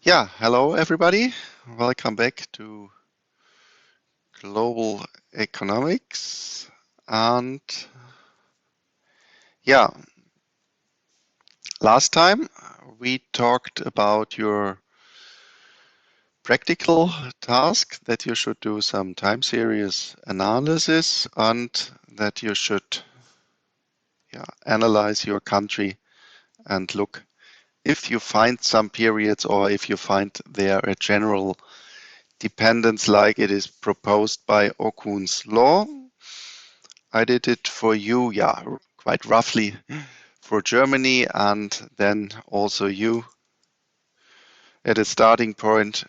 Yeah, hello everybody. Welcome back to Global Economics. And yeah, last time we talked about your practical task that you should do some time series analysis and that you should analyze your country and look if you find some periods or if you find there a general dependence like it is proposed by Okun's law. I did it for you, quite roughly for Germany, and then also you at a starting point,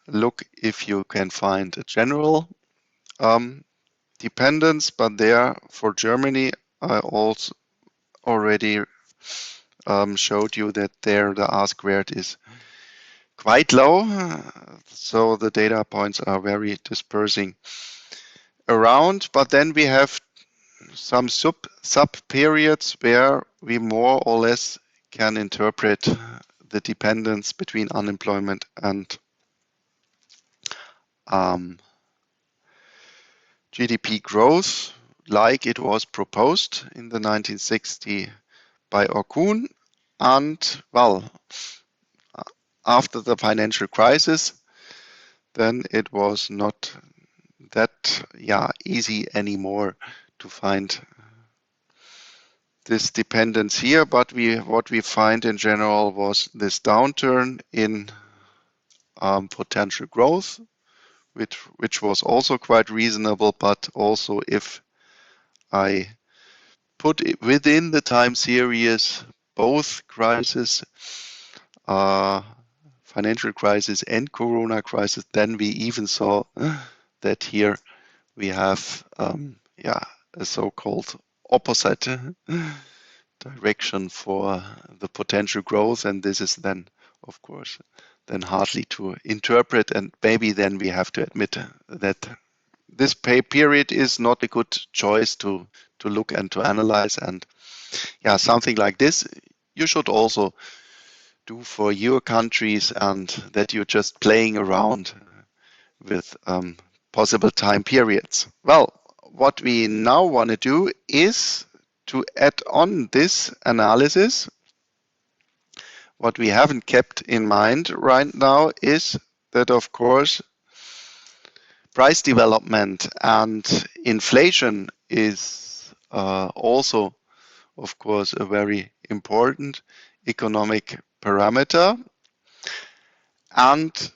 look if you can find a general dependence, but there for Germany, I also already showed you that there the R squared is quite low, so the data points are very dispersing around, but then we have some sub periods where we more or less can interpret the dependence between unemployment and GDP growth, like it was proposed in the 1960 by Okun. And well, after the financial crisis, then it was not that easy anymore to find this dependence here, but what we find in general was this downturn in potential growth, which was also quite reasonable, but also if I put it within the time series both crises, financial crisis and corona crisis, then we even saw that here we have a so-called opposite direction for the potential growth, and this is then of course then hardly to interpret, and maybe then we have to admit that this pay period is not a good choice to look and to analyze. And something like this you should also do for your countries, and that you're just playing around with possible time periods. Well, what we now want to do is to add on this analysis. What we haven't kept in mind right now is that, of course, price development and inflation is also, of course, a very important economic parameter. And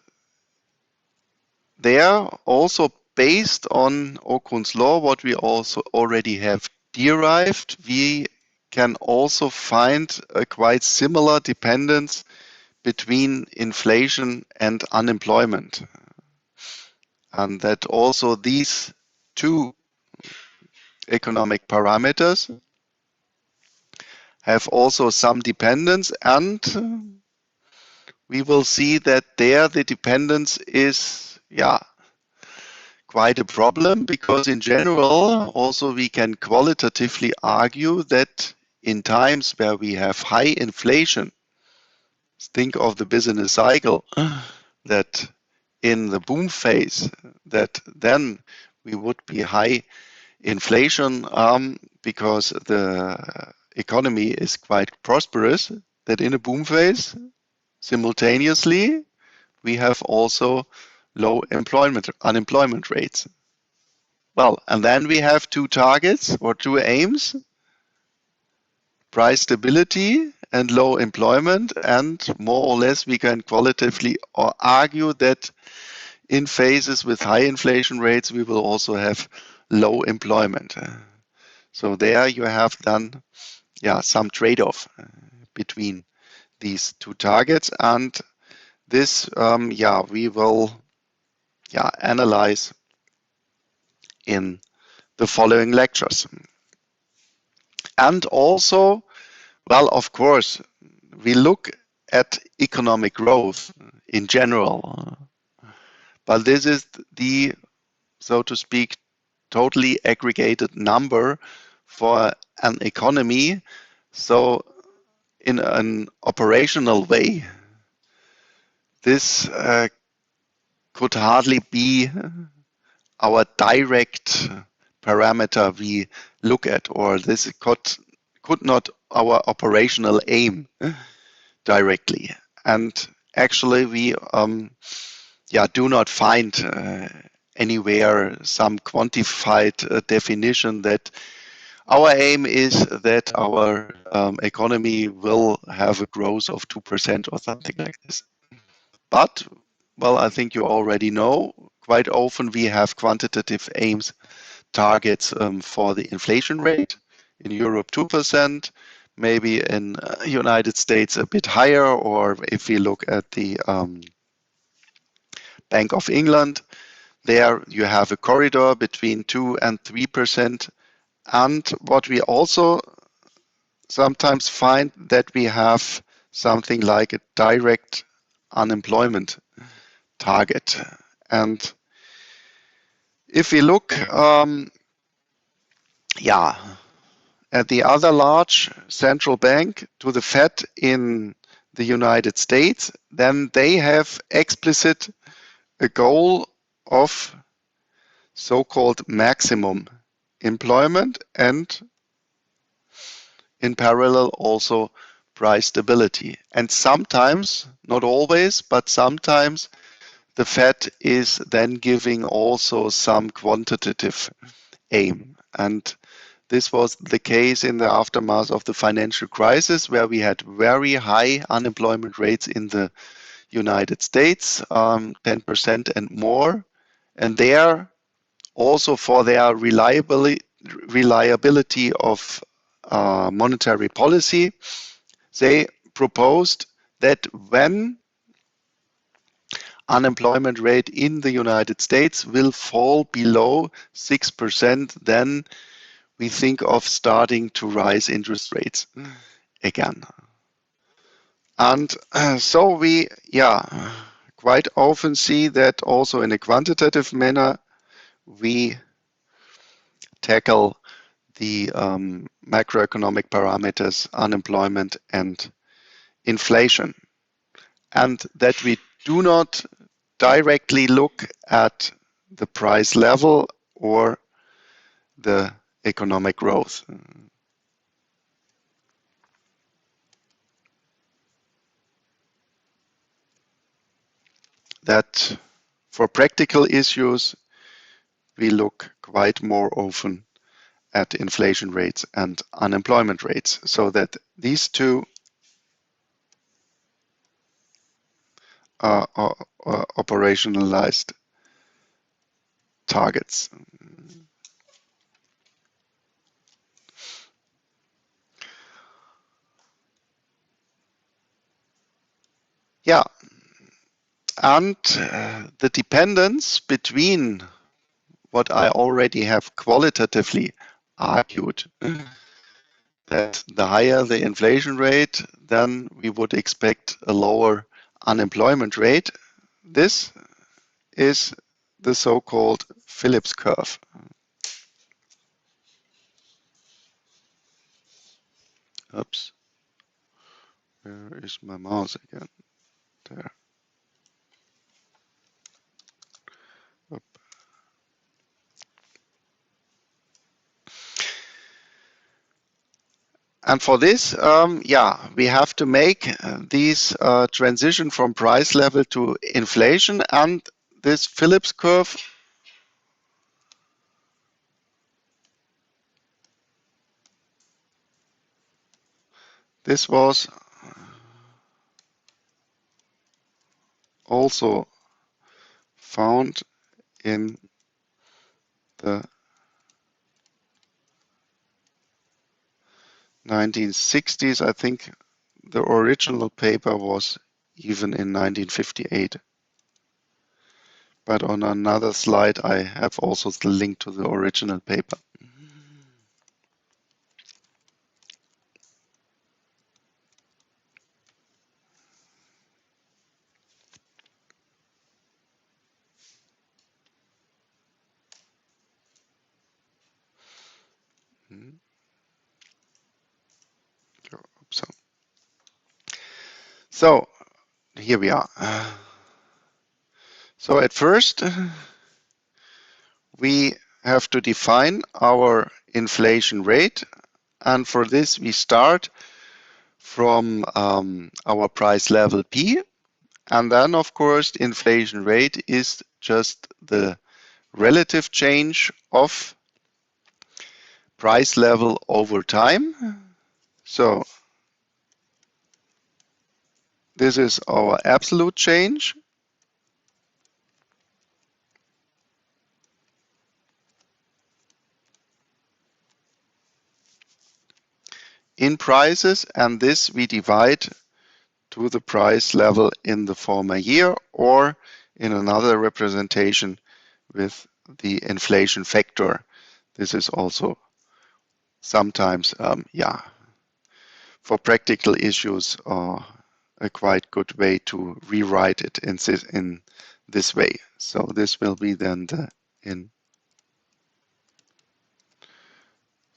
there, also based on Okun's law, what we also already have derived, we can also find a quite similar dependence between inflation and unemployment. And that also these two economic parameters have also some dependence, and we will see that there the dependence is quite a problem, because in general also we can qualitatively argue that in times where we have high inflation, think of the business cycle, that in the boom phase, that then we would be high inflation because the economy is quite prosperous, that in a boom phase, simultaneously, we have also low unemployment rates. Well, and then we have two targets or two aims: price stability and low employment. And more or less we can qualitatively argue that in phases with high inflation rates, we will also have low employment. So there you have done some trade-off between these two targets, and this we will analyze in the following lectures. And also, well, of course, we look at economic growth in general, but this is the, so to speak, totally aggregated number for an economy. So in an operational way, this could hardly be our direct parameter we look at, or this could not our operational aim directly. And actually, we do not find anywhere some quantified definition that our aim is that our economy will have a growth of 2% or something like this. But, well, I think you already know, quite often we have quantitative aims, targets for the inflation rate. In Europe, 2%, maybe in United States a bit higher, or if we look at the Bank of England, there you have a corridor between 2 and 3%. And what we also sometimes find that we have something like a direct unemployment target. And if we look, at the other large central bank, to the Fed in the United States, then they have explicit a goal of so-called maximum employment and in parallel also price stability. And sometimes, not always, but sometimes the Fed is then giving also some quantitative aim. And this was the case in the aftermath of the financial crisis, where we had very high unemployment rates in the United States, 10% and more. And there, also for their reliability of monetary policy, they proposed that when unemployment rate in the United States will fall below 6%, then we think of starting to rise interest rates again. And so we, quite often see that also in a quantitative manner, we tackle the macroeconomic parameters, unemployment and inflation. And that we do not directly look at the price level or the economic growth. That for practical issues, we look quite more often at inflation rates and unemployment rates, so that these two are operationalized targets. Yeah, and the dependence between what I already have qualitatively argued, that the higher the inflation rate, then we would expect a lower unemployment rate. This is the so-called Phillips curve. Oops, where is my mouse again? There. Oop. And for this, we have to make these transition from price level to inflation, and this Phillips curve this was also found in the 1960s. I think the original paper was even in 1958. But on another slide, I have also the link to the original paper. So here we are. So at first, we have to define our inflation rate, and for this we start from our price level P, and then of course the inflation rate is just the relative change of price level over time. So this is our absolute change in prices, and this we divide to the price level in the former year, or in another representation with the inflation factor. This is also sometimes, for practical issues, a quite good way to rewrite it in this way. So this will be then the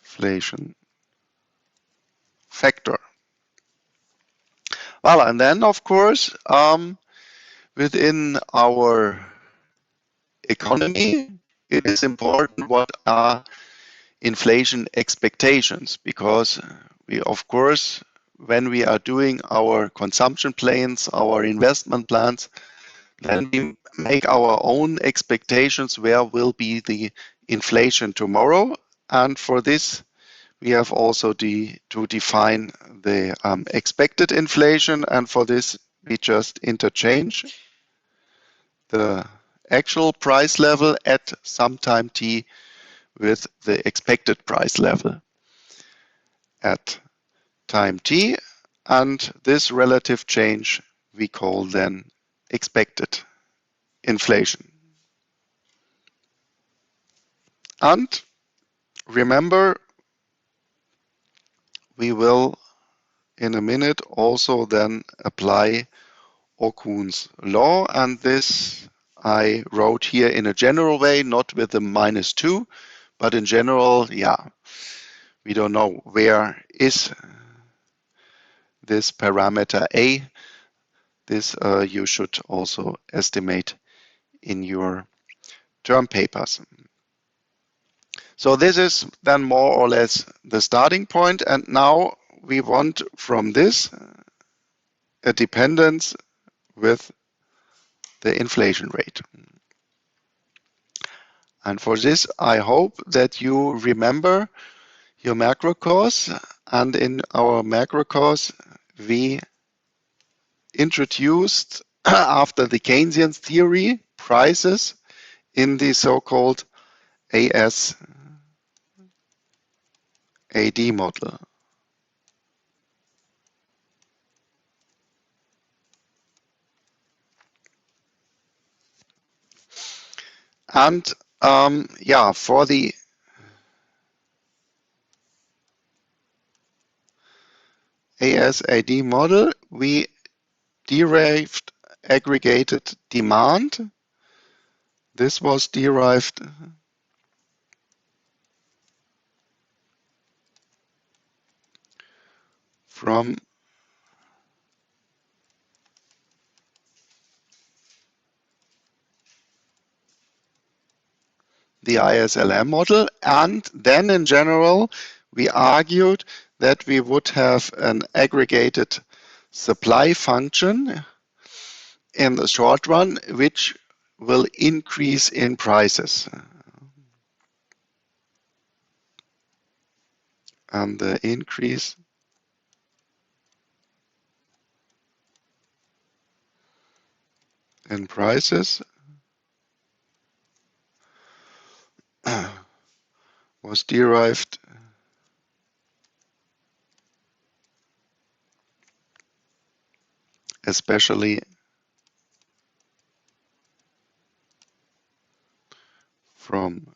inflation factor. Well, and then of course, within our economy, it is important what are inflation expectations, because we, of course, when we are doing our consumption plans, our investment plans, then we make our own expectations where will be the inflation tomorrow. And for this, we have also to define the expected inflation. And for this, we just interchange the actual price level at some time t with the expected price level at time t, and this relative change we call then expected inflation. And remember, we will in a minute also then apply Okun's law, and this I wrote here in a general way, not with the -2, but in general, we don't know where is this parameter A. This you should also estimate in your term papers. So this is then more or less the starting point, and now we want from this a dependence with the inflation rate. And for this, I hope that you remember your macro course, and in our macro course, we introduced, after the Keynesian theory, prices in the so-called ASAD model. And for the ASAD model, we derived aggregated demand. This was derived from the ISLM model, and then in general we argued that we would have an aggregated supply function in the short run which will increase in prices, and the increase in prices was derived especially from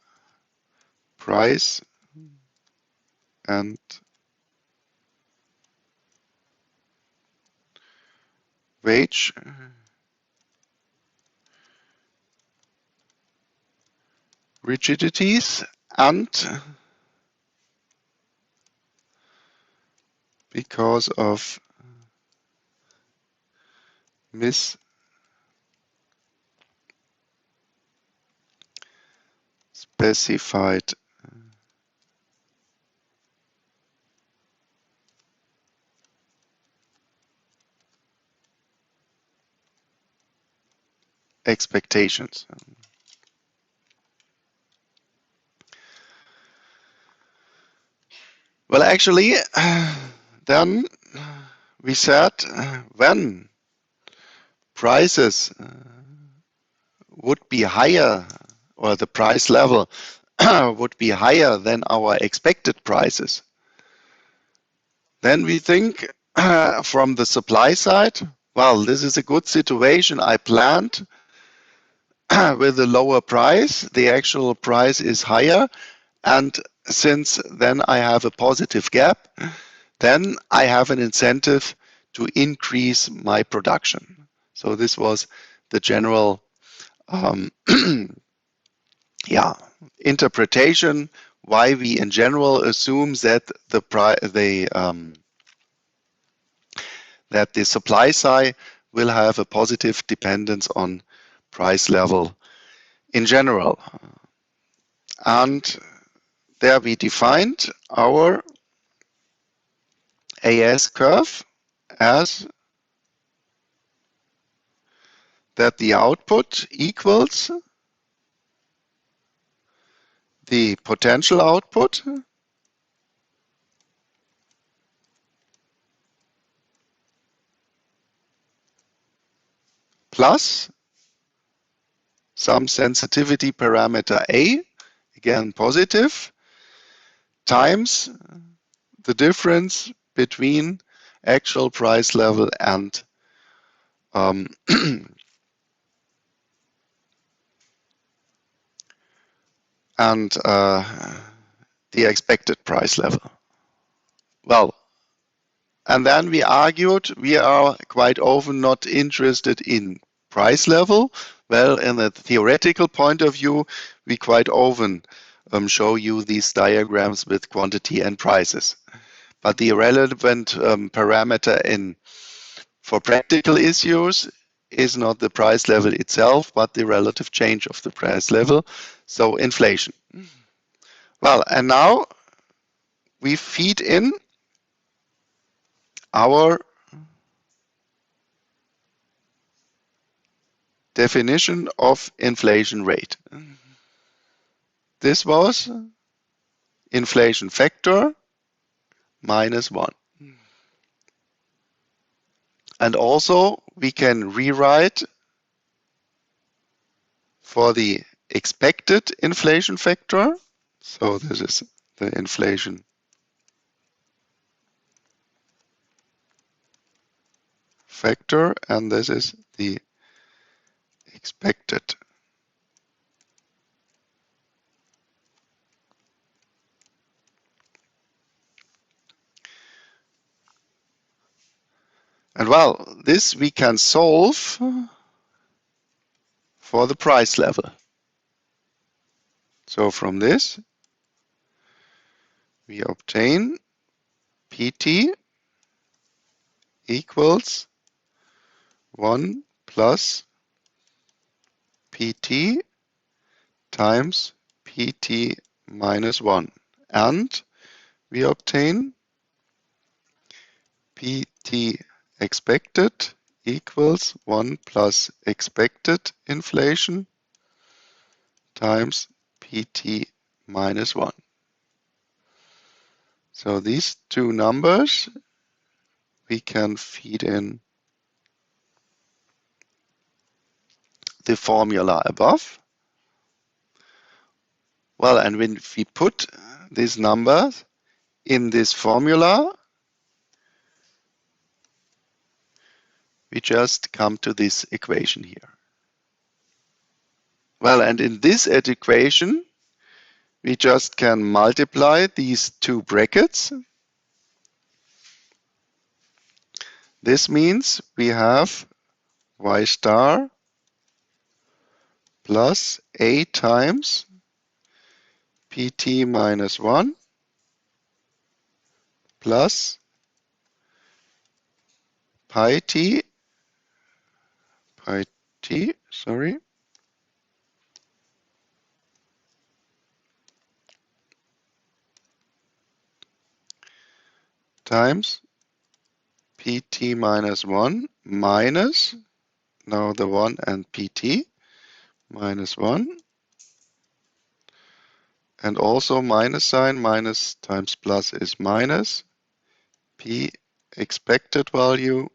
price and wage rigidities, and because of specified expectations. Well, actually, then we said when prices would be higher, or the price level would be higher than our expected prices, then we think from the supply side, well, this is a good situation. I planned with a lower price. The actual price is higher. And since then I have a positive gap, then I have an incentive to increase my production. So this was the general yeah, interpretation why we in general assume that that the supply side will have a positive dependence on price level in general. And there we defined our AS curve as that the output equals the potential output plus some sensitivity parameter A, again positive, times the difference between actual price level and and the expected price level. Well, and then we argued we are quite often not interested in price level. Well, in a theoretical point of view, we quite often show you these diagrams with quantity and prices. But the relevant parameter for practical issues is not the price level itself, but the relative change of the price level, so inflation. Well, and now we feed in our definition of inflation rate. This was inflation factor minus 1. And also we can rewrite for the expected inflation factor. So this is the inflation factor, and this is the expected. And well, this we can solve for the price level. So from this, we obtain PT equals 1 plus PT times PT minus 1. And we obtain PT expected equals 1 plus expected inflation times PT minus 1. So these two numbers we can feed in the formula above. Well, and when we put these numbers in this formula, we just come to this equation here. Well, and in this equation, we just can multiply these two brackets. This means we have y star plus a times pt minus 1 plus pi t, sorry, times pt minus 1 minus, now the 1 and pt, minus 1, and also minus sign, minus times plus is minus, p expected value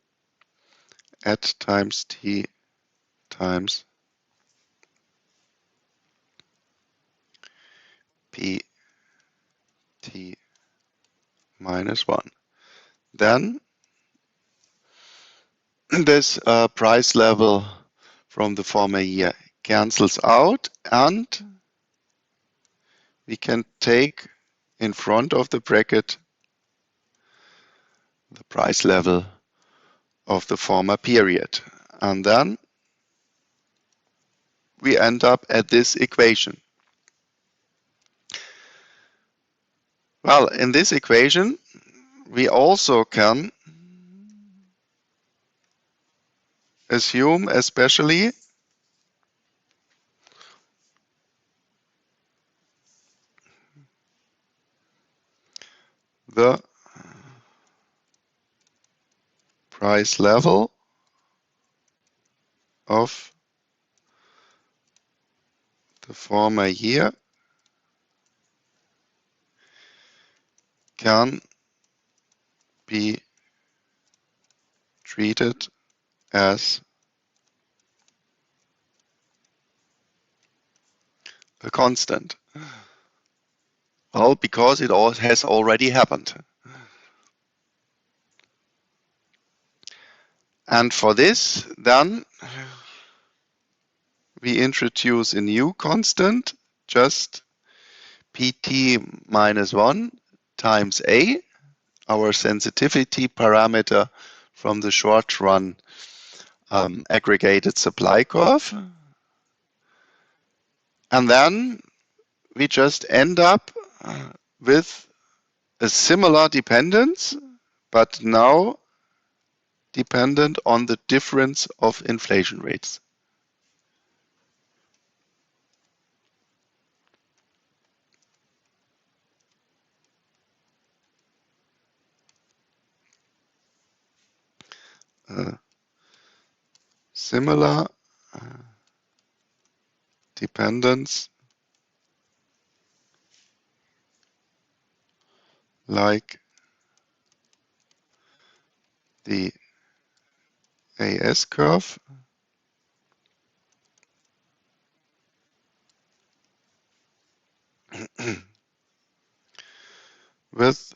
at times t times pt minus 1. Then this price level from the former year cancels out, and we can take in front of the bracket the price level of the former period. And then we end up at this equation. Well, in this equation, we also can assume especially the price level of the former year can be treated as a constant. Well, because it all has already happened. And for this, then we introduce a new constant, just pt minus 1 times a, our sensitivity parameter from the short run aggregated supply curve. And then we just end up with a similar dependence, but now dependent on the difference of inflation rates. Similar dependence like the AS curve with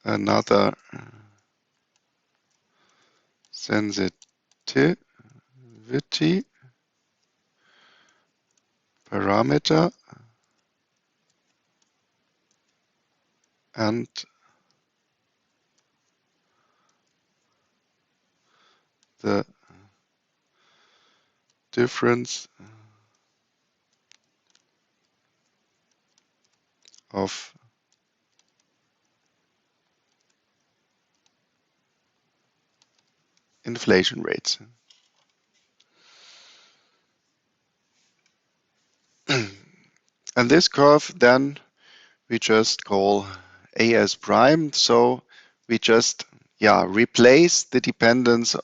another sensitivity parameter and the difference of inflation rates. And this curve then we just call AS prime. So we just replace the dependence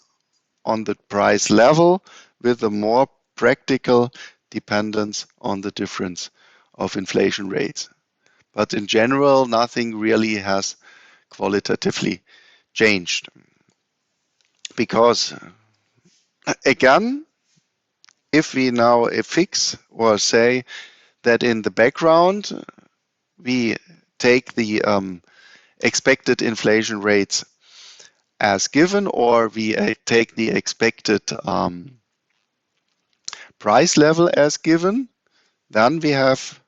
on the price level with a more practical dependence on the difference of inflation rates. But in general, nothing really has qualitatively changed. Because again, if we now fix or say that in the background we take the expected inflation rates as given, or we take the expected price level as given, then we have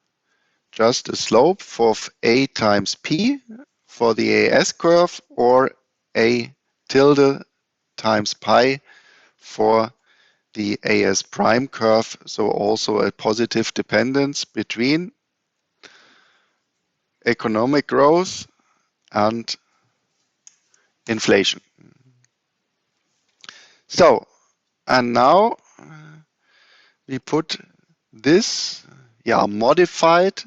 just a slope of A times P for the AS curve, or A tilde times pi for the AS prime curve. So also a positive dependence between economic growth and inflation. So, and now we put this modified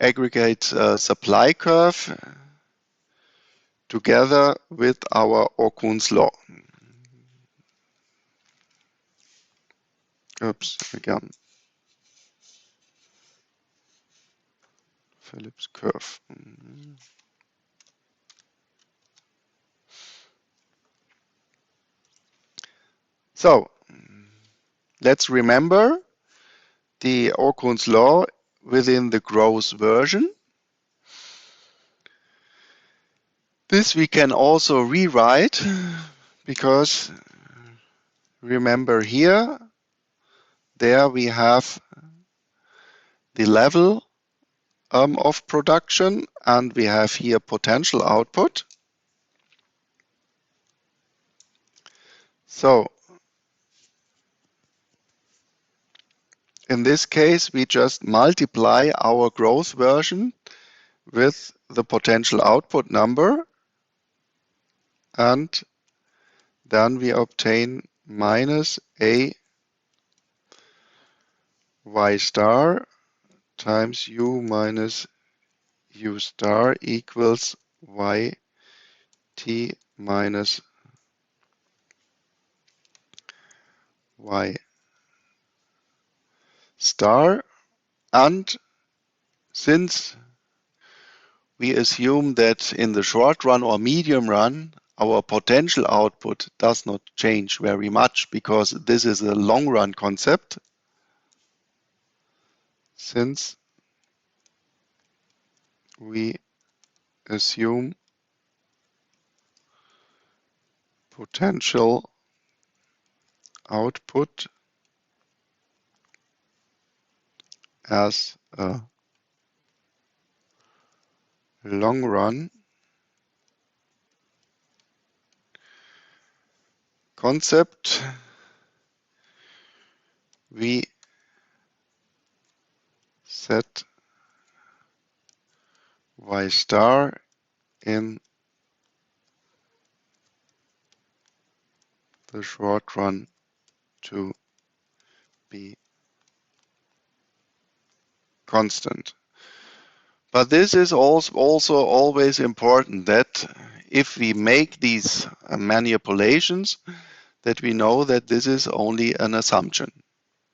aggregate supply curve together with our Okun's law. Oops, again. Phillips curve. So let's remember the Okun's law within the growth version. This we can also rewrite because remember here, there we have the level of production and we have here potential output. So in this case, we just multiply our growth version with the potential output number and then we obtain minus a y star times u minus u star equals y t minus y star. And since we assume that in the short run or medium run, our potential output does not change very much because this is a long run concept, since we assume potential output as a long run concept, we set y star in the short run to be constant. But this is also always important that if we make these manipulations, that we know that this is only an assumption.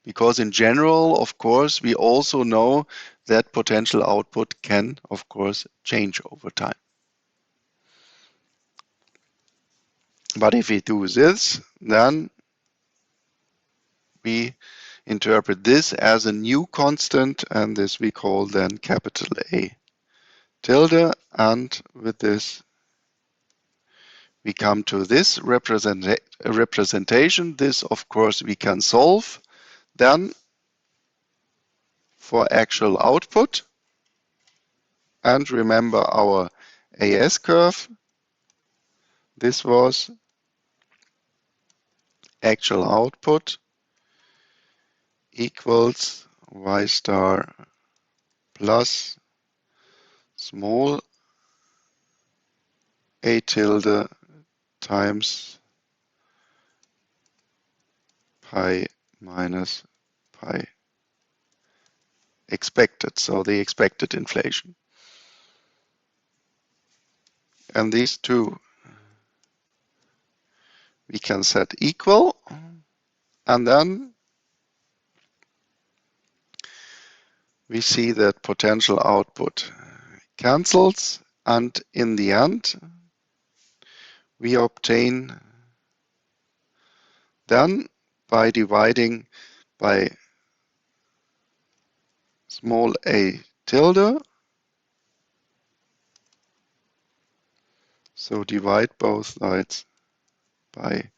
Because in general, of course, we also know that potential output can, of course, change over time. But if we do this, then we interpret this as a new constant, and this we call then capital A tilde, and with this we come to this representation. This, of course, we can solve then for actual output. And remember our AS curve. This was actual output equals y star plus small a tilde times pi minus pi expected, so the expected inflation. And these two we can set equal, and then we see that potential output cancels, and in the end we obtain then by dividing by small a tilde, so divide both sides by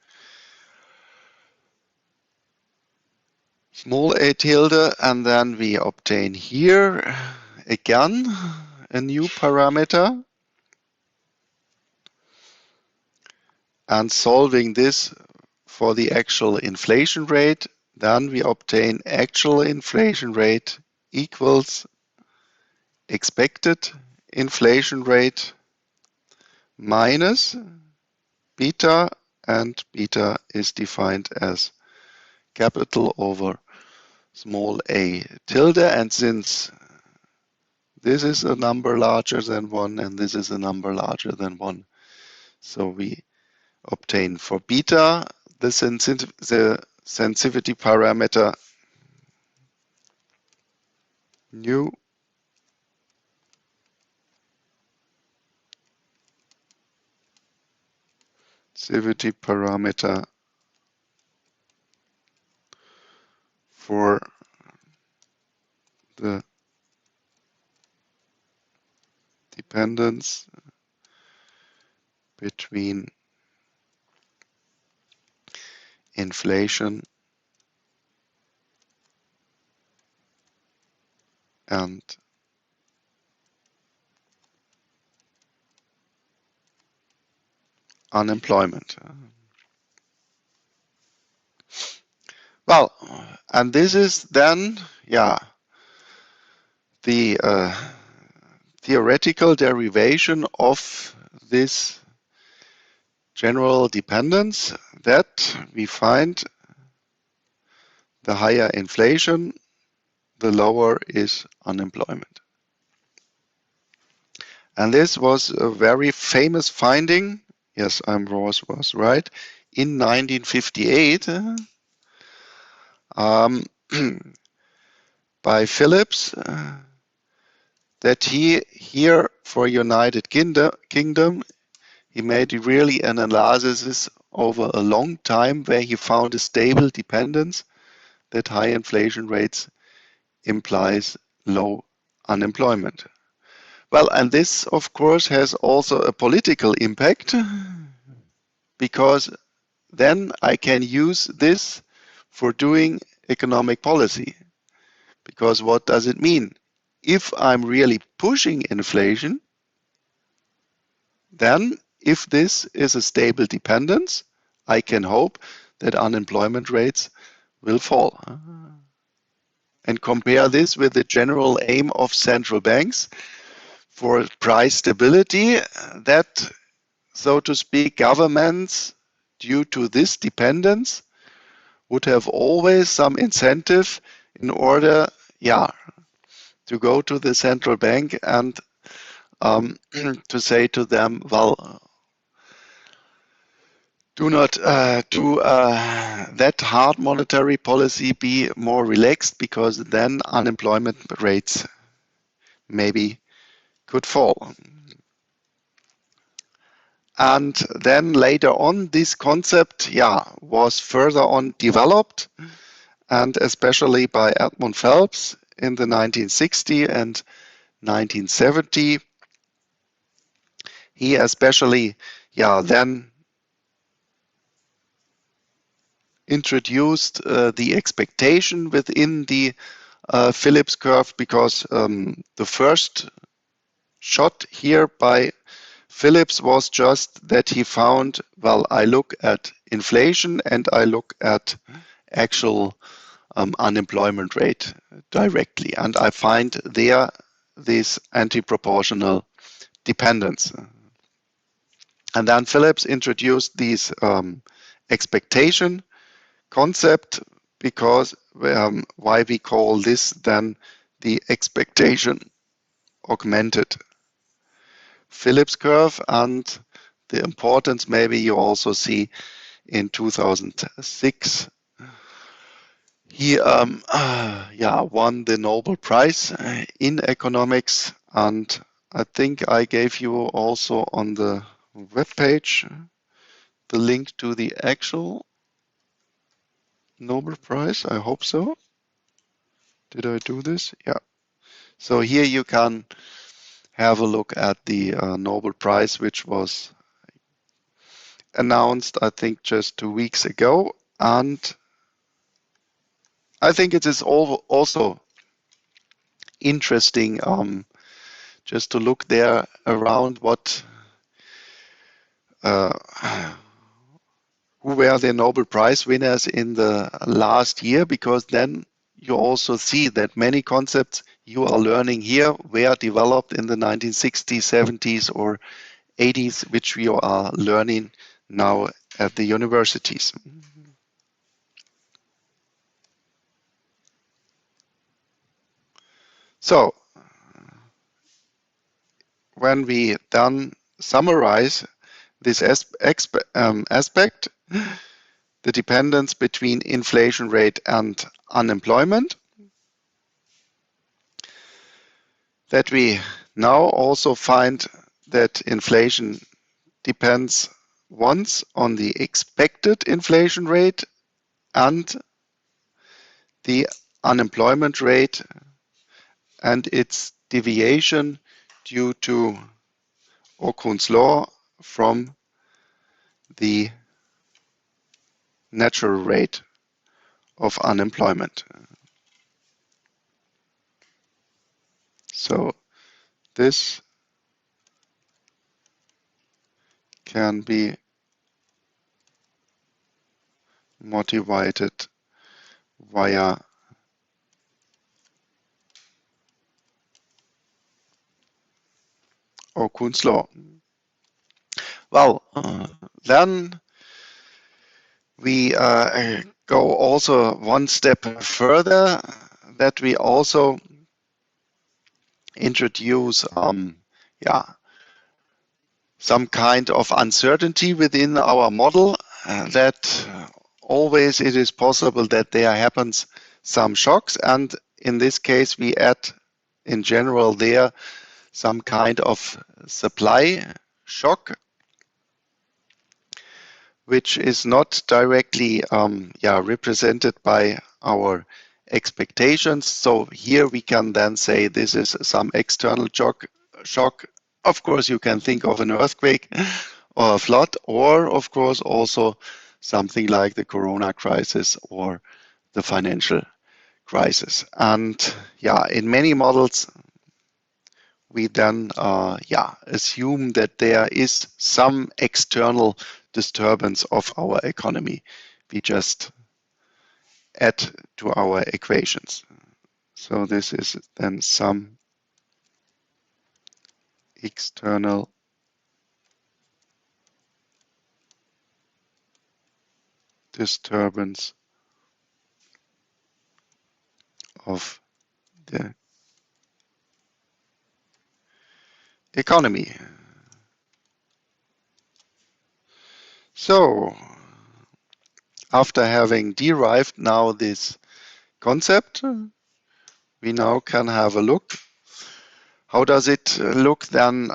small a tilde, and then we obtain here again a new parameter, and solving this for the actual inflation rate, then we obtain actual inflation rate equals expected inflation rate minus beta, and beta is defined as capital over small a tilde, and since this is a number larger than 1 and this is a number larger than 1. So we obtain for beta the sensitivity parameter nu sensitivity parameter for the dependence between inflation and unemployment. Well, and this is then, yeah, the theoretical derivation of this general dependence, that we find the higher inflation, the lower is unemployment. And this was a very famous finding, yes, was right, in 1958 by Phillips, that he here for United Kingdom, he made really an analysis over a long time where he found a stable dependence that high inflation rates implies low unemployment. Well, and this of course has also a political impact, because then I can use this for doing economic policy. Because what does it mean? If I'm really pushing inflation, then if this is a stable dependence, I can hope that unemployment rates will fall. And compare this with the general aim of central banks for price stability, that, so to speak, governments, due to this dependence, would have always some incentive in order, yeah, to go to the central bank and to say to them, well, do not do that hard monetary policy, be more relaxed, because then unemployment rates maybe could fall. And then later on, this concept, yeah, was further on developed, and especially by Edmund Phelps in the 1960 and 1970. He especially, yeah, then introduced the expectation within the Phillips curve, because the first shot here by Phillips was just that he found, well, I look at inflation and I look at actual unemployment rate directly, and I find there this anti-proportional dependence. And then Phillips introduced this expectation concept, because why we call this then the expectation augmented Phillips curve. And the importance maybe you also see in 2006. He won the Nobel Prize in economics, and I think I gave you also on the webpage the link to the actual Nobel Prize. I hope so. Did I do this? Yeah. So here you can have a look at the Nobel Prize, which was announced, I think, just 2 weeks ago. And I think it is also interesting just to look there around what who were the Nobel Prize winners in the last year, because then you also see that many concepts you are learning here were developed in the 1960s, 70s, or 80s, which we are learning now at the universities. So, when we then summarize this aspect, the dependence between inflation rate and unemployment, that we now also find that inflation depends once on the expected inflation rate and the unemployment rate and its deviation due to Okun's law from the natural rate of unemployment. So this can be motivated via Okun's law. Well, then we go also one step further, that we also introduce some kind of uncertainty within our model, that always it is possible that there happens some shocks, and in this case we add in general there some kind of supply shock, which is not directly represented by our expectations. So here we can then say this is some external shock. Of course, you can think of an earthquake or a flood, or of course also something like the Corona crisis or the financial crisis. And in many models, we then assume that there is some external disturbance of our economy. We just add to our equations. So this is then some external disturbance of the economy. So after having derived now this concept, we now can have a look. How does it look then,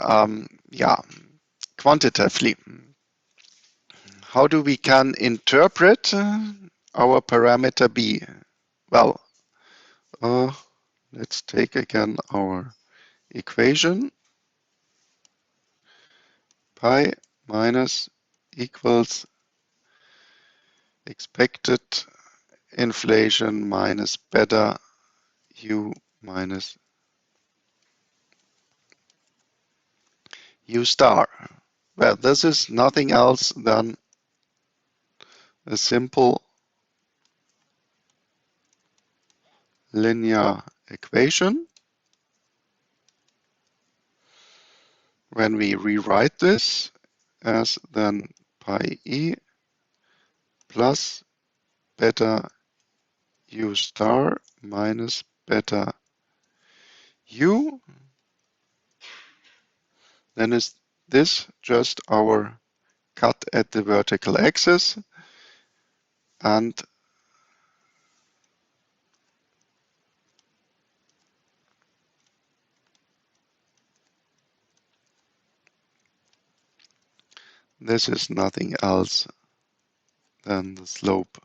quantitatively? How do we can interpret our parameter b? Well, let's take again our equation. Pi minus equals expected inflation minus beta u minus u star. Well, this is nothing else than a simple linear equation. When we rewrite this as then pi e plus beta u star minus beta u, then is this just our cut at the vertical axis, and this is nothing else than the slope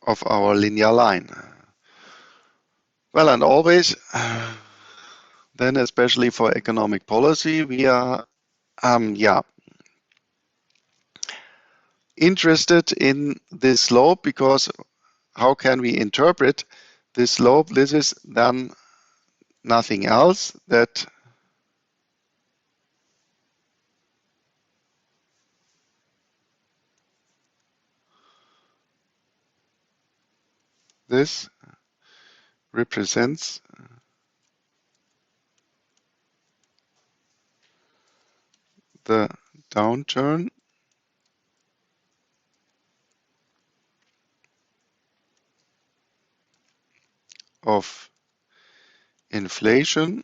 of our linear line. Well, and always, then especially for economic policy, we are interested in this slope, because how can we interpret this slope? This is then nothing else that this represents the downturn of inflation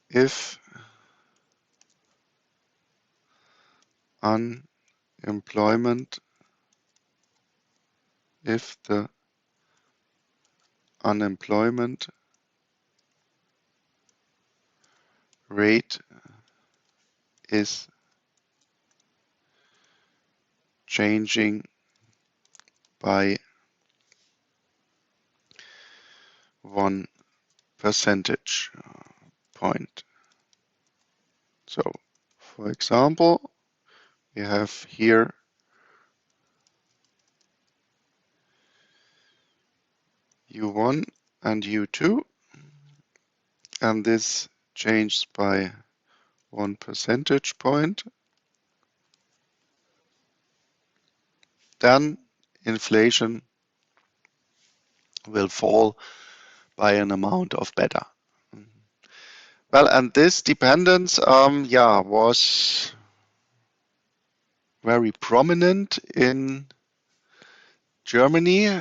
if unemployment, if the unemployment rate is changing by 1 percentage point. So, for example, we have here U1 and U2, and this changed by 1 percentage point. Then inflation will fall by an amount of beta. Well, and this dependence, was very prominent in Germany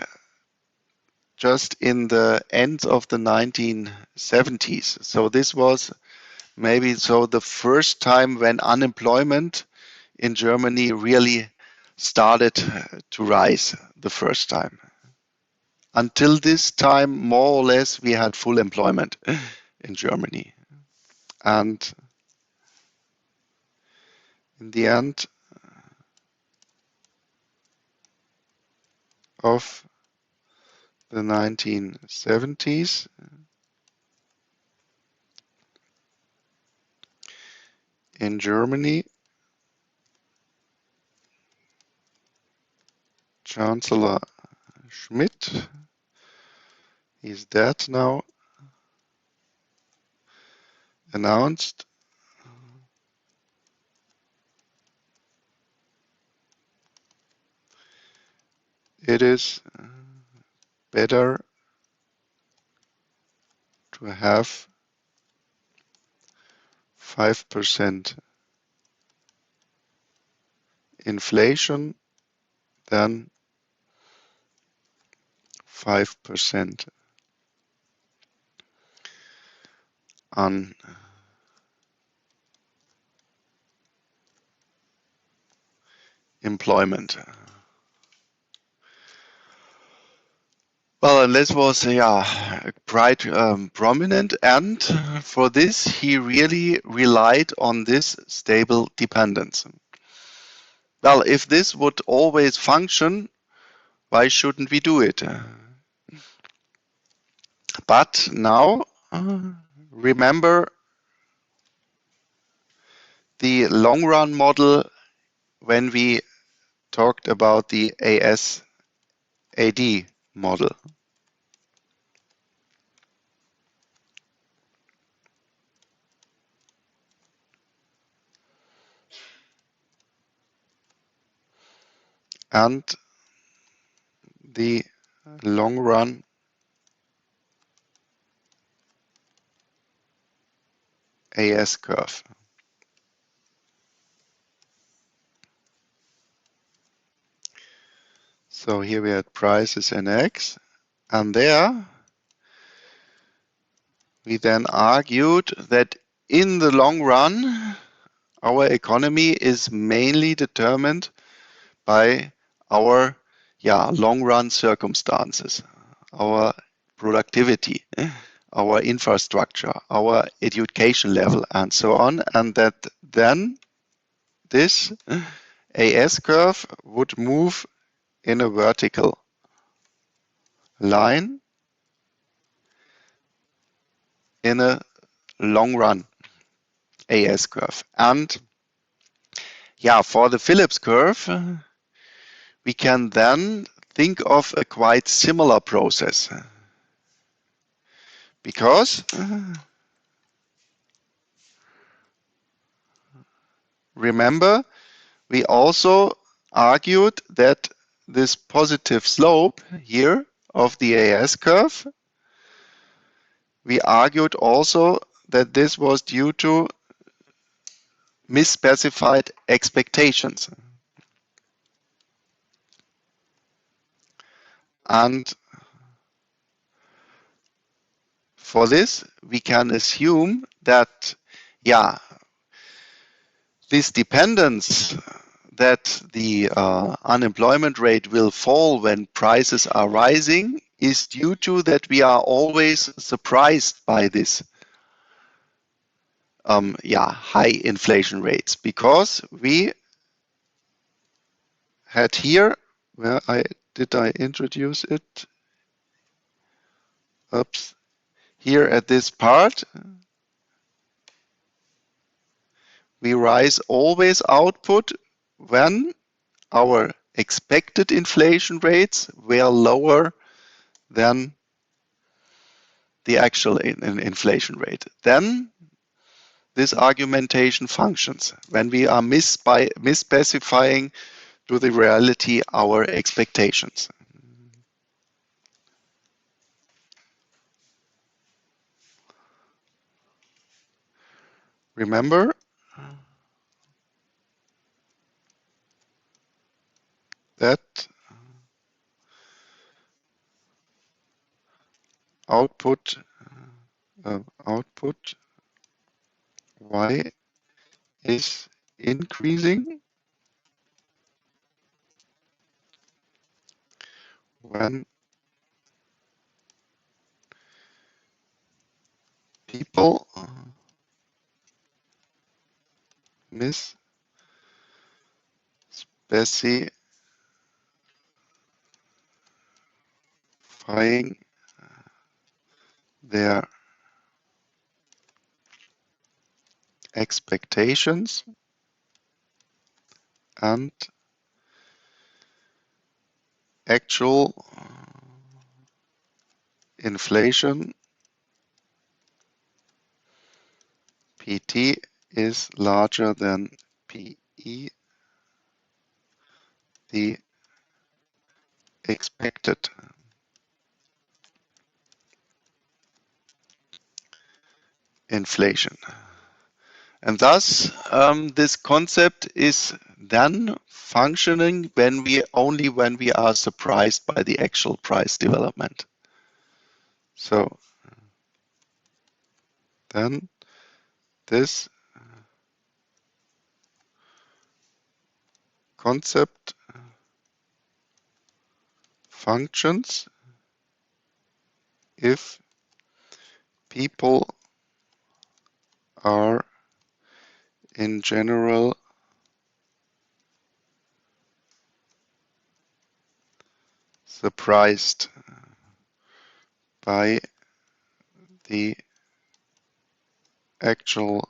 just in the end of the 1970s. So this was maybe the first time when unemployment in Germany really started to rise the first time. Until this time, more or less, we had full employment in Germany. And in the end of the 1970s, in Germany, Chancellor Schmidt, he's dead now, announced it is better to have 5% inflation than 5% unemployment. Well, and this was quite prominent, and for this he really relied on this stable dependence. Well, if this would always function, why shouldn't we do it? But now, remember the long run model when we talked about the ASAD model. And the long run AS curve. So here we had prices in X, and there we then argued that in the long run, our economy is mainly determined by our long run circumstances, our productivity, our infrastructure, our education level, and so on, and that then this AS curve would move in a vertical line in a long run AS curve. And for the Phillips curve, we can then think of a quite similar process. Because remember, we also argued that this positive slope here of the AS curve, we argued also that this was due to misspecified expectations. And for this, we can assume that, yeah, this dependence that the unemployment rate will fall when prices are rising is due to that we are always surprised by this high inflation rates, because we had here, where I introduce it? Oops. Here at this part, we rise always output when our expected inflation rates were lower than the actual inflation rate. Then this argumentation functions when we are misspecifying to the reality our expectations. Remember that output output y is increasing when people misspecifying their expectations and actual inflation PT is larger than PE, the expected inflation. And thus, this concept is then functioning only when we are surprised by the actual price development. So then this concept functions if people are in general surprised by the actual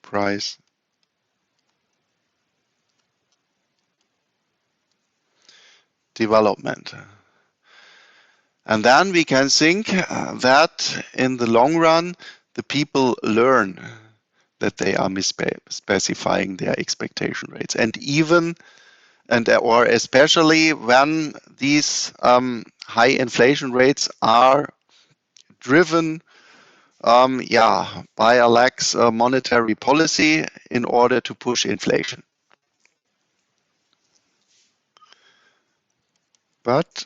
price development. And then we can think that in the long run, the people learn that they are misspecifying their expectation rates. And even, or especially when these high inflation rates are driven by a lax monetary policy in order to push inflation. But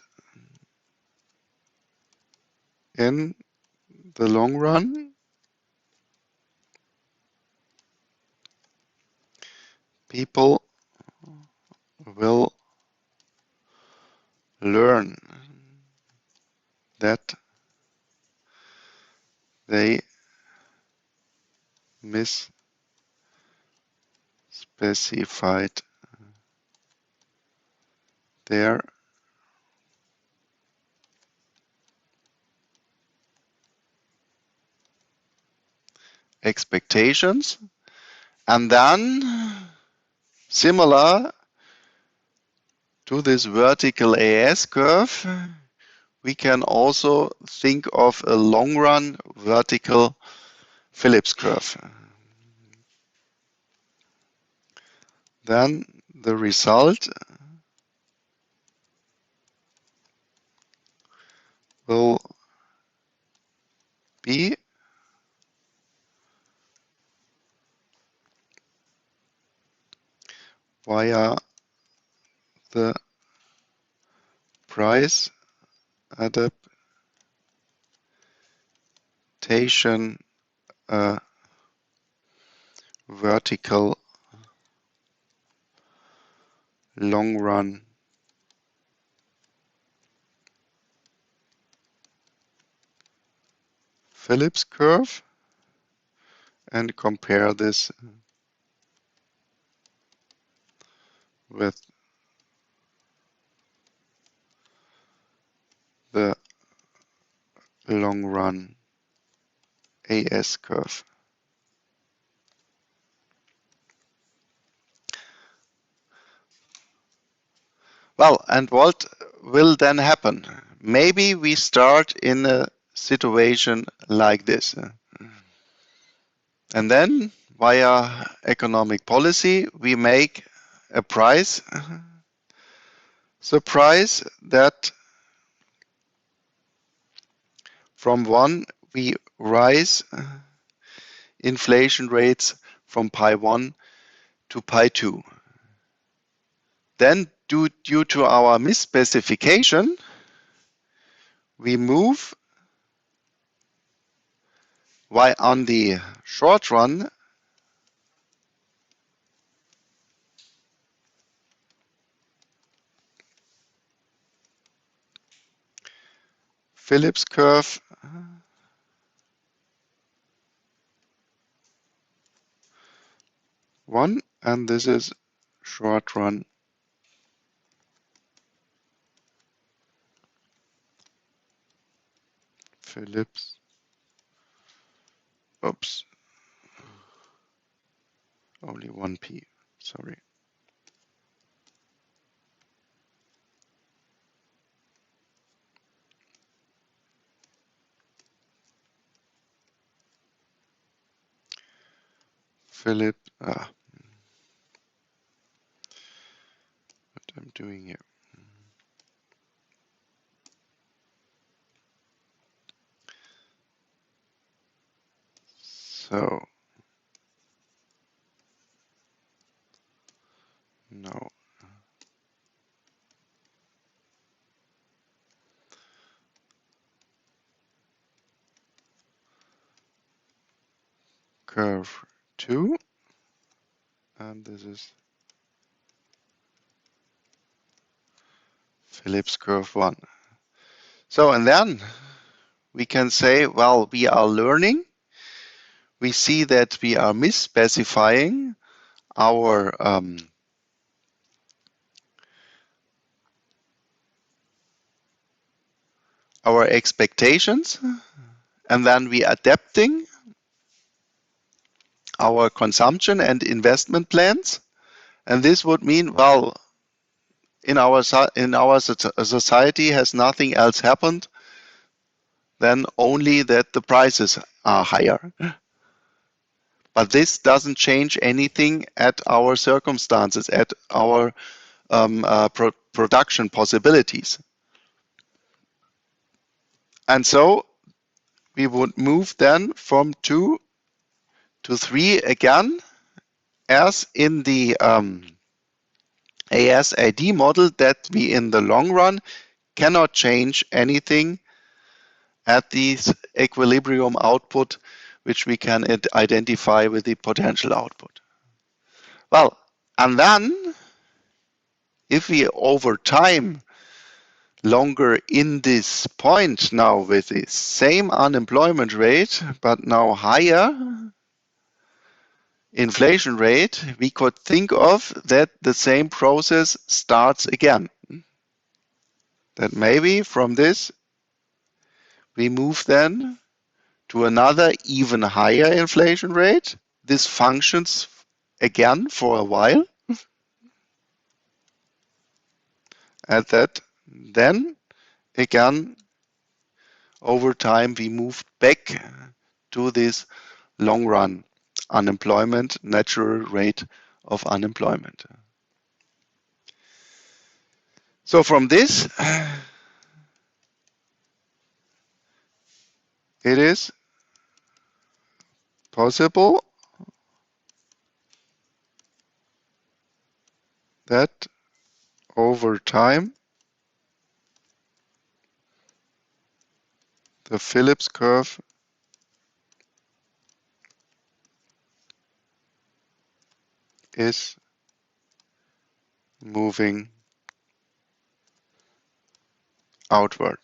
in the long run, people will learn that they misspecified their expectations. And then, similar to this vertical AS curve, we can also think of a long run vertical Phillips curve. Then the result will be via the price adaptation, vertical long run Phillips curve, and compare this with the long run AS curve. Well, and what will then happen? Maybe we start in a situation like this. And then, via economic policy, we make a price surprise that from one we rise inflation rates from pi 1 to pi 2. Then, due to our misspecification, we move while on the short run Phillips curve one, and this is short run Phillips. Oops, only one P, sorry. Philip, what I'm doing here. So, no. Curve 2, and this is Phillips curve 1. So, and then we can say, well, we are learning. We see that we are misspecifying our expectations, and then we adapting our consumption and investment plans. And this would mean, well, in our society has nothing else happened than only that the prices are higher. But this doesn't change anything at our circumstances, at our production possibilities. And so we would move then from 2 to 3 again, as in the ASAD model, that we in the long run cannot change anything at this equilibrium output, which we can identify with the potential output. Well, and then if we over time longer in this point now with the same unemployment rate, but now higher inflation rate, we could think of that the same process starts again. That maybe from this we move then to another even higher inflation rate. This functions again for a while. And that then again over time we move back to this long run unemployment, natural rate of unemployment. So from this, it is possible that over time the Phillips curve is moving outward.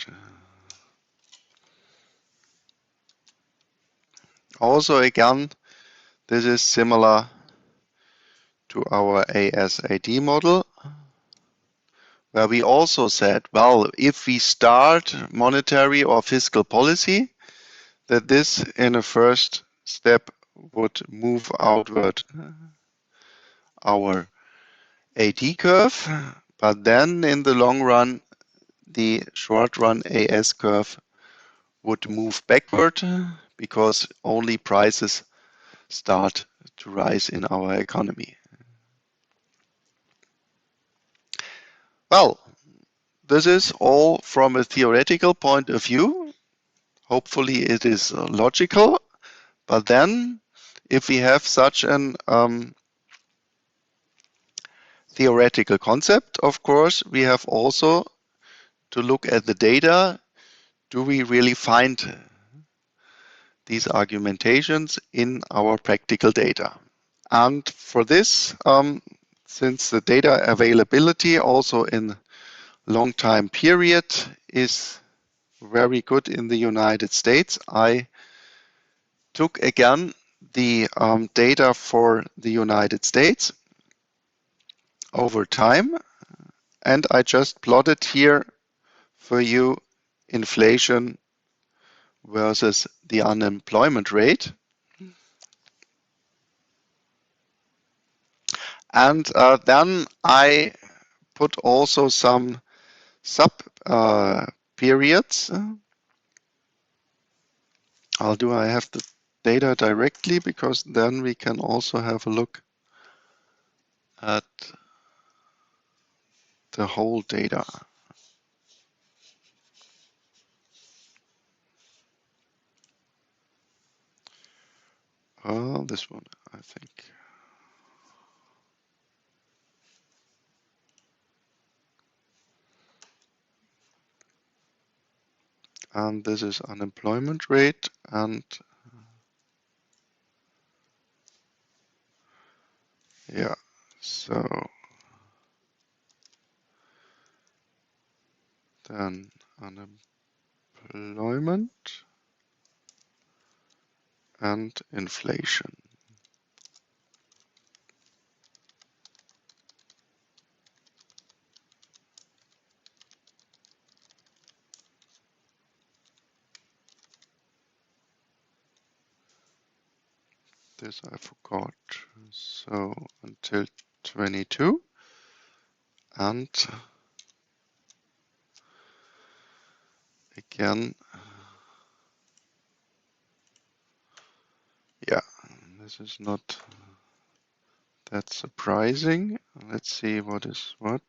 Also, again, this is similar to our ASAD model, where we also said, well, if we start monetary or fiscal policy, that this in a first step would move outward our AD curve, but then in the long run, the short run AS curve would move backward because only prices start to rise in our economy. Well, this is all from a theoretical point of view. Hopefully it is logical, but then if we have such an theoretical concept, of course, we have also to look at the data. Do we really find these argumentations in our practical data? And for this, since the data availability also in long time period is very good in the United States, I took again the data for the United States over time, and I just plotted here for you inflation versus the unemployment rate. And then I put also some sub periods. I have the data directly, because then we can also have a look at the whole data. This one, I think. And this is unemployment rate, and yeah, so then unemployment and inflation. This I forgot. So until 22, and again, yeah, this is not that surprising. Let's see what is what.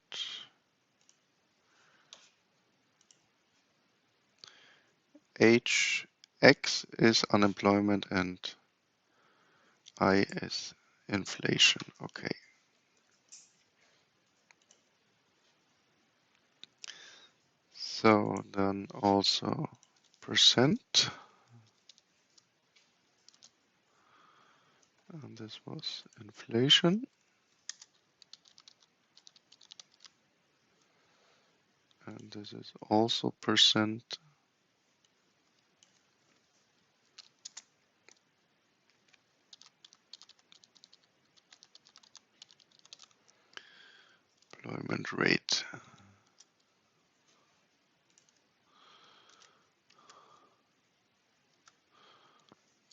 HX is unemployment and I is inflation. Okay. So then also percent. And this was inflation. And this is also percent. Employment rate.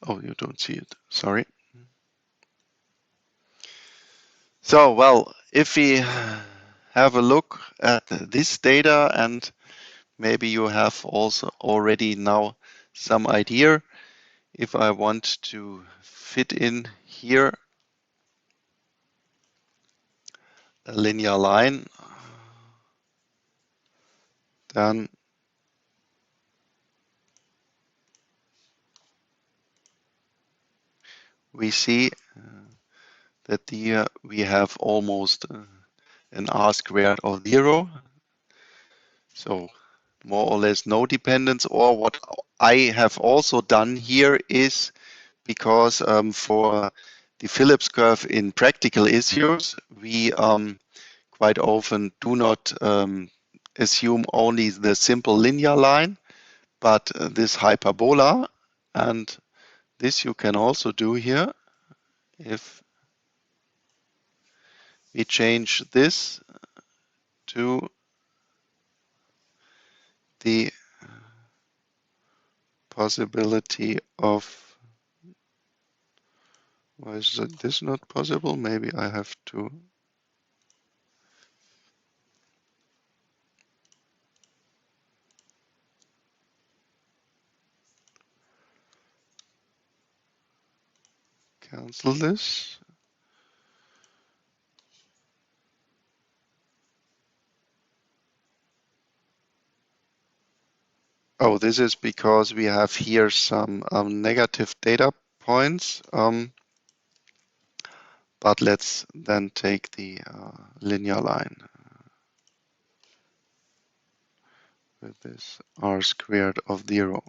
Oh, you don't see it. Sorry. So, well, if we have a look at this data, and maybe you have also already now some idea, if I want to fit in here a linear line, then we see that here we have almost an R squared of 0. So more or less no dependence, or what I have also done here is because for the Phillips curve in practical issues, we quite often do not assume only the simple linear line, but this hyperbola, and this you can also do here if we change this to the possibility of, why is this not possible? Maybe I have to cancel this. Oh, this is because we have here some negative data points. But let's then take the linear line with this r squared of 0.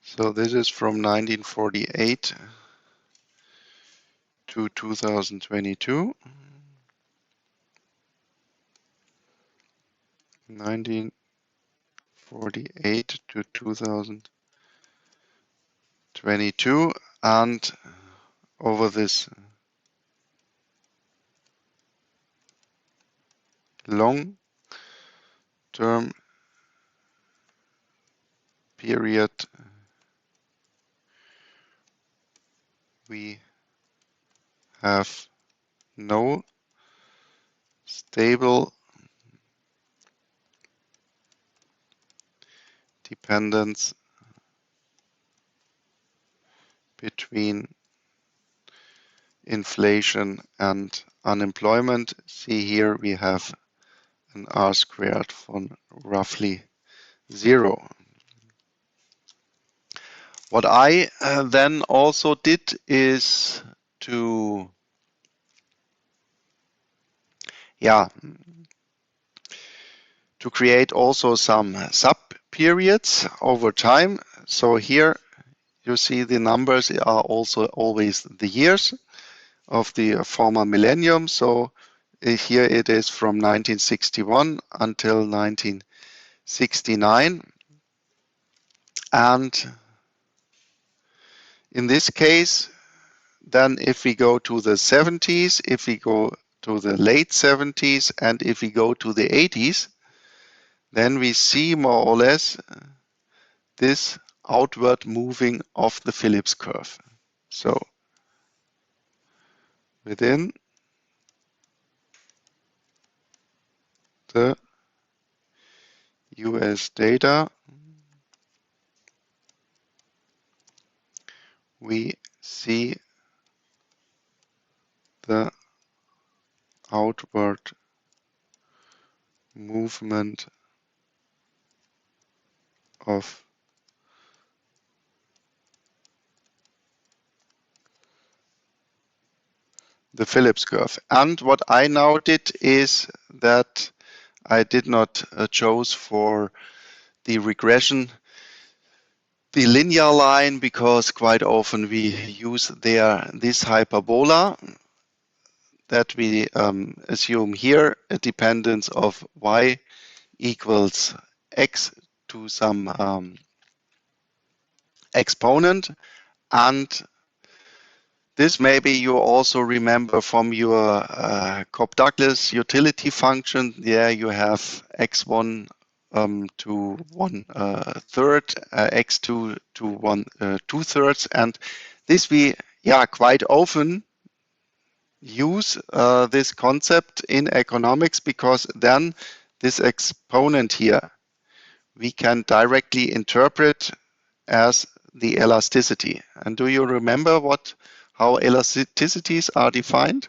So this is from 1948 to 2022. 1948 to 2022, and over this long term period we have no stable dependence between inflation and unemployment. See here we have an r squared von roughly 0. What I then also did is to, yeah, to create also some sub periods over time. So here you see the numbers are also always the years of the former millennium. So here it is from 1961 until 1969. And in this case, then if we go to the 70s, if we go to the late 70s, and if we go to the 80s, then we see more or less this outward moving of the Phillips curve. So within the US data, we see the outward movement of the Phillips curve. And what I now did is that I did not choose for the regression the linear line, because quite often we use there this hyperbola that we assume here a dependence of y equals x to some exponent. And this maybe you also remember from your Cobb-Douglas utility function. There you have x1 to 1/3, x2 to 1/2, and this we quite often use this concept in economics, because then this exponent here we can directly interpret as the elasticity. And do you remember how elasticities are defined?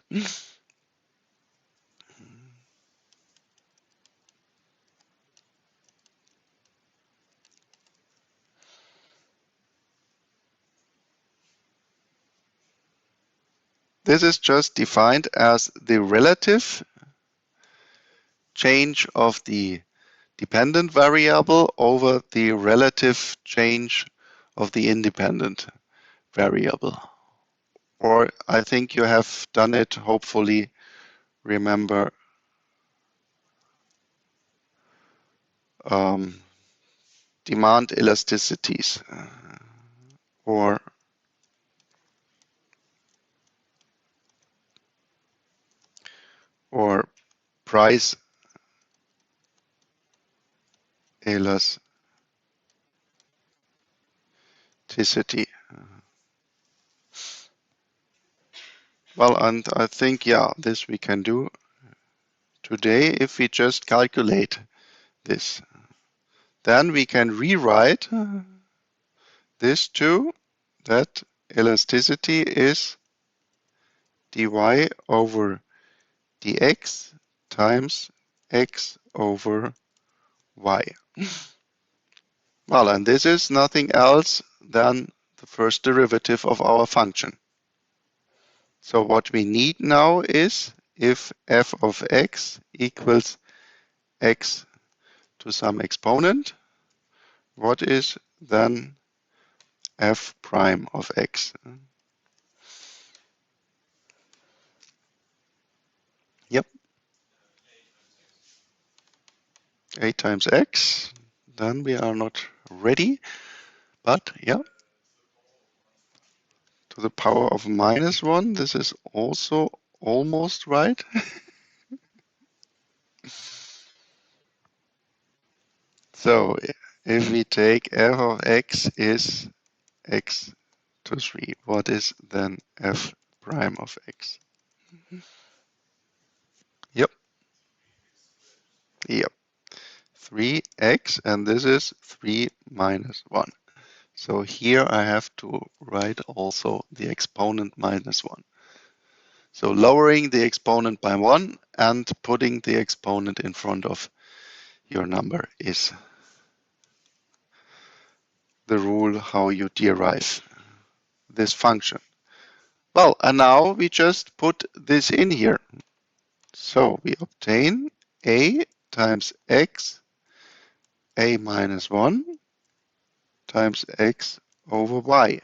this is just defined as the relative change of the dependent variable over the relative change of the independent variable. Or I think you have done it, hopefully remember demand elasticities or price elasticity. Well, and I think, yeah, this we can do today if we just calculate this. Then we can rewrite this to that elasticity is dy over dx times x over y. Well, and this is nothing else than the first derivative of our function. So what we need now is if f of x equals x to some exponent, what is then f prime of x? Yep, a times x. Then we are not ready, but yeah, to the power of -1. This is also almost right. So if we take f of x is x to 3, what is then f prime of x? Yep, yep, 3x, and this is 3 minus 1. So here I have to write also the exponent -1. So lowering the exponent by 1 and putting the exponent in front of your number is the rule how you derive this function. Well, and now we just put this in here. So we obtain a times x, a minus 1 times x over y.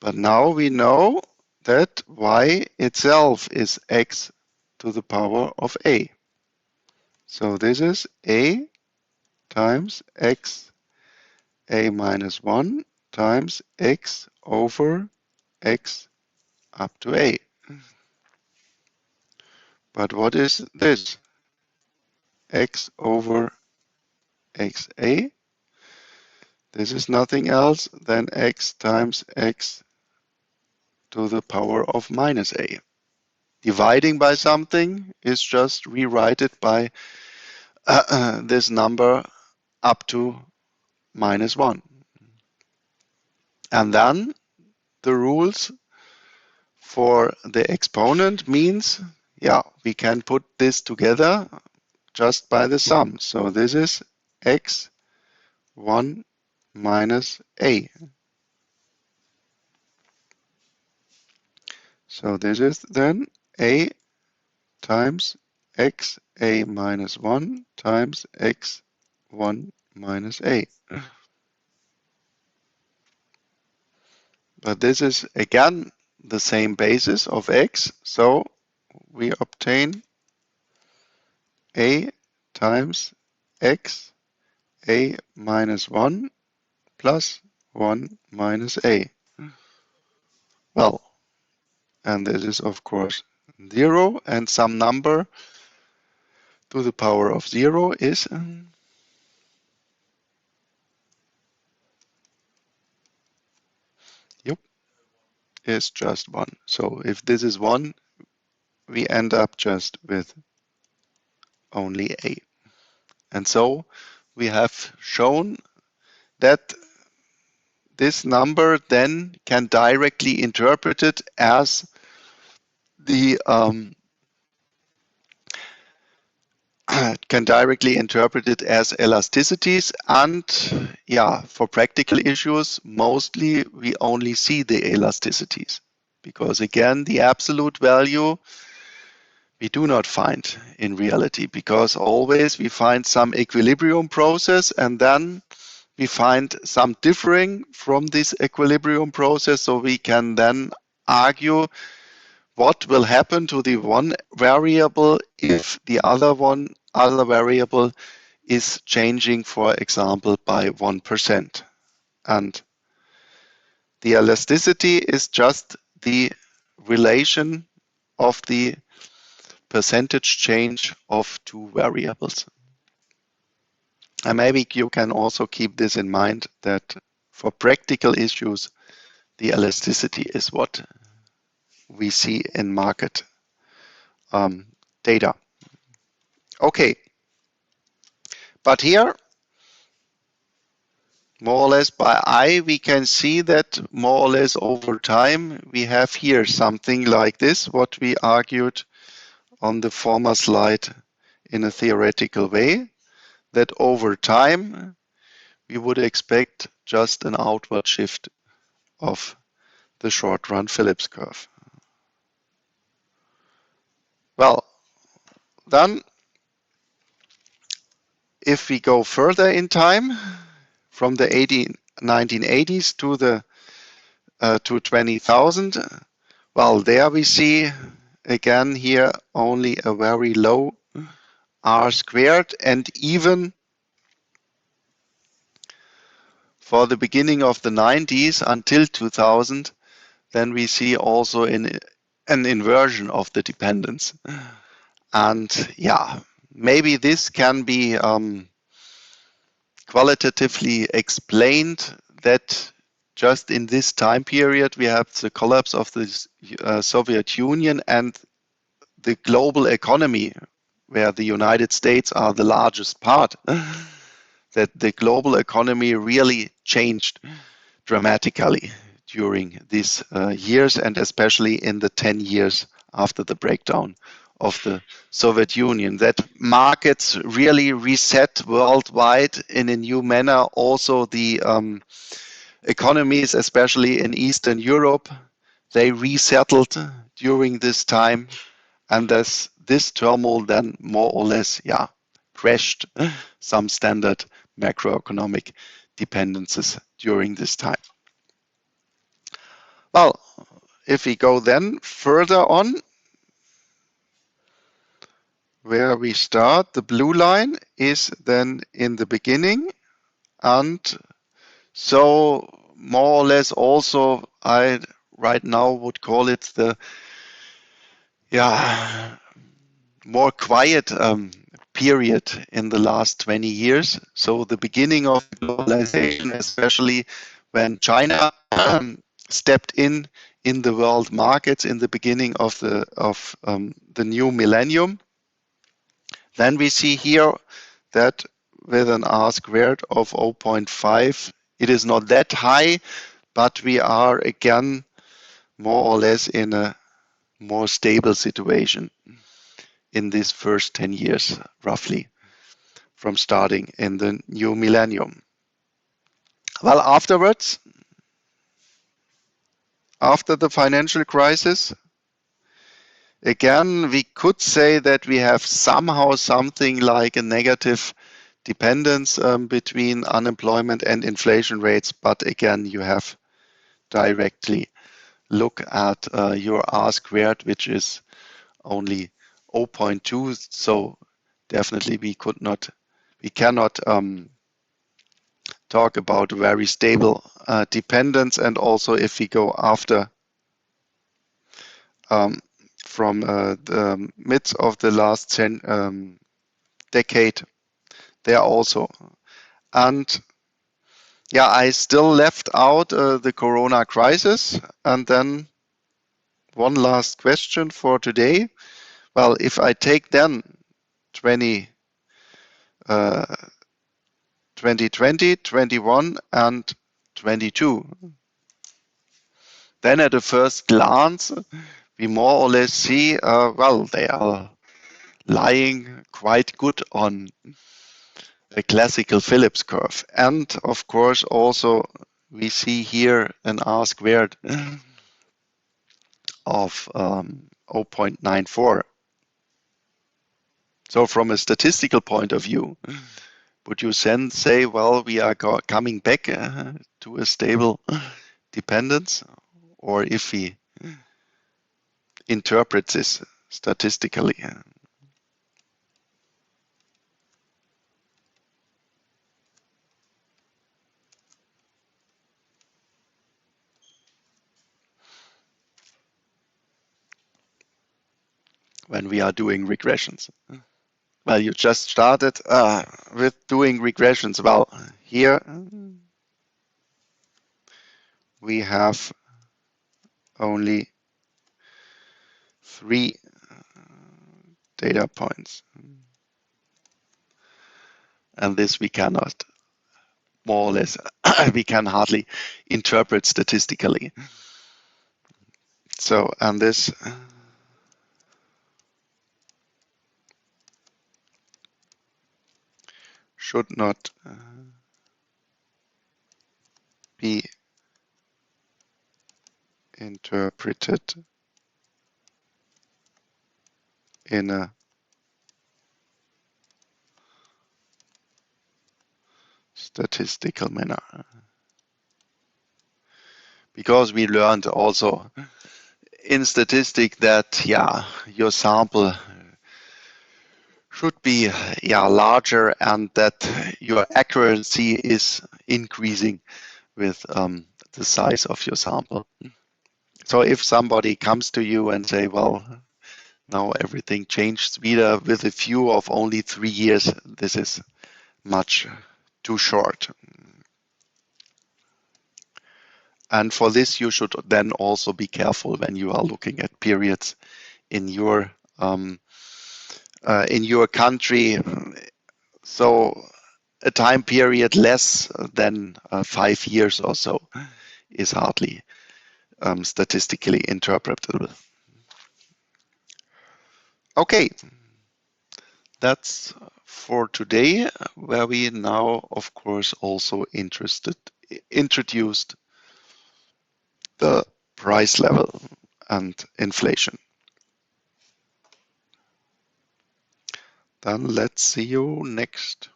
But now we know that y itself is x to the power of a. So this is a times x, a minus 1 times x over x up to a. But what is this? X over xa. This is nothing else than x times x to the power of minus a. Dividing by something is just rewrite it by this number up to -1. And then the rules for the exponent means, yeah, we can put this together just by the sum. So this is x1 minus a. So this is then a times x a minus 1 times x1 minus a. But this is again the same basis of x, so we obtain a times x a minus 1 plus 1 minus a. Well, and this is of course 0, and some number to the power of 0 is yep, is just 1. So if this is 1, we end up just with only a. And so we have shown that this number then can directly interpret it as the can directly interpret it as elasticities, and yeah, for practical issues mostly we only see the elasticities because again, the absolute value we do not find in reality, because always we find some equilibrium process and then we find some differing from this equilibrium process, so we can then argue what will happen to the one variable if the other variable is changing, for example, by 1%. And the elasticity is just the relation of the percentage change of two variables. And maybe you can also keep this in mind, that for practical issues, the elasticity is what we see in market data. Okay, but here, more or less by eye, we can see that more or less over time, we have here something like this, what we argued on the former slide in a theoretical way, that over time, we would expect just an outward shift of the short-run Phillips curve. Well, then, if we go further in time, from the 1980s to 20,000, well, there we see again here only a very low R squared, and even for the beginning of the 90s until 2000, then we see also an inversion of the dependence. And yeah, maybe this can be qualitatively explained, that just in this time period we have the collapse of the Soviet Union and the global economy, where the United States are the largest part, that the global economy really changed dramatically during these years, and especially in the 10 years after the breakdown of the Soviet Union, that markets really reset worldwide in a new manner. Also the economies, especially in Eastern Europe, they resettled during this time, and this turmoil then more or less crashed some standard macroeconomic dependencies during this time. Well, if we go then further on, where we start, the blue line is then in the beginning, and so more or less also I right now would call it the more quiet period in the last 20 years. So the beginning of globalization, especially when China stepped in the world markets in the beginning of the new millennium. Then we see here that with an R squared of 0.5, it is not that high, but we are again more or less in a more stable situation in these first 10 years, roughly, from starting in the new millennium. Well, afterwards, after the financial crisis, again, we could say that we have somehow something like a negative dependence between unemployment and inflation rates, but again, you have directly look at your R squared, which is only 0.2, so definitely we cannot talk about very stable dependence. And also if we go after from the midst of the last decade, there also. And I still left out the Corona crisis. And then one last question for today. Well, if I take then 2020, 21, and 22, then at a first glance, we more or less see, they are lying quite good on a classical Phillips curve. And of course, also we see here an R squared of 0.94. So from a statistical point of view, would you then say, well, we are coming back to a stable dependence? Or if we interpret this statistically? When we are doing regressions. Well, you just started with doing regressions. Well, here we have only 3 data points. And this we cannot, more or less, we can hardly interpret statistically. So, and this should not be interpreted in a statistical manner. Because we learned also in statistic that, yeah, your sample should be, yeah, larger and that your accuracy is increasing with the size of your sample. So if somebody comes to you and say, well, now everything changed wieder with a view of only 3 years, this is much too short. And for this, you should then also be careful when you are looking at periods in your country. So a time period less than 5 years or so is hardly statistically interpretable. Okay, that's for today, where we now, of course, also introduced the price level and inflation. Then let's see you next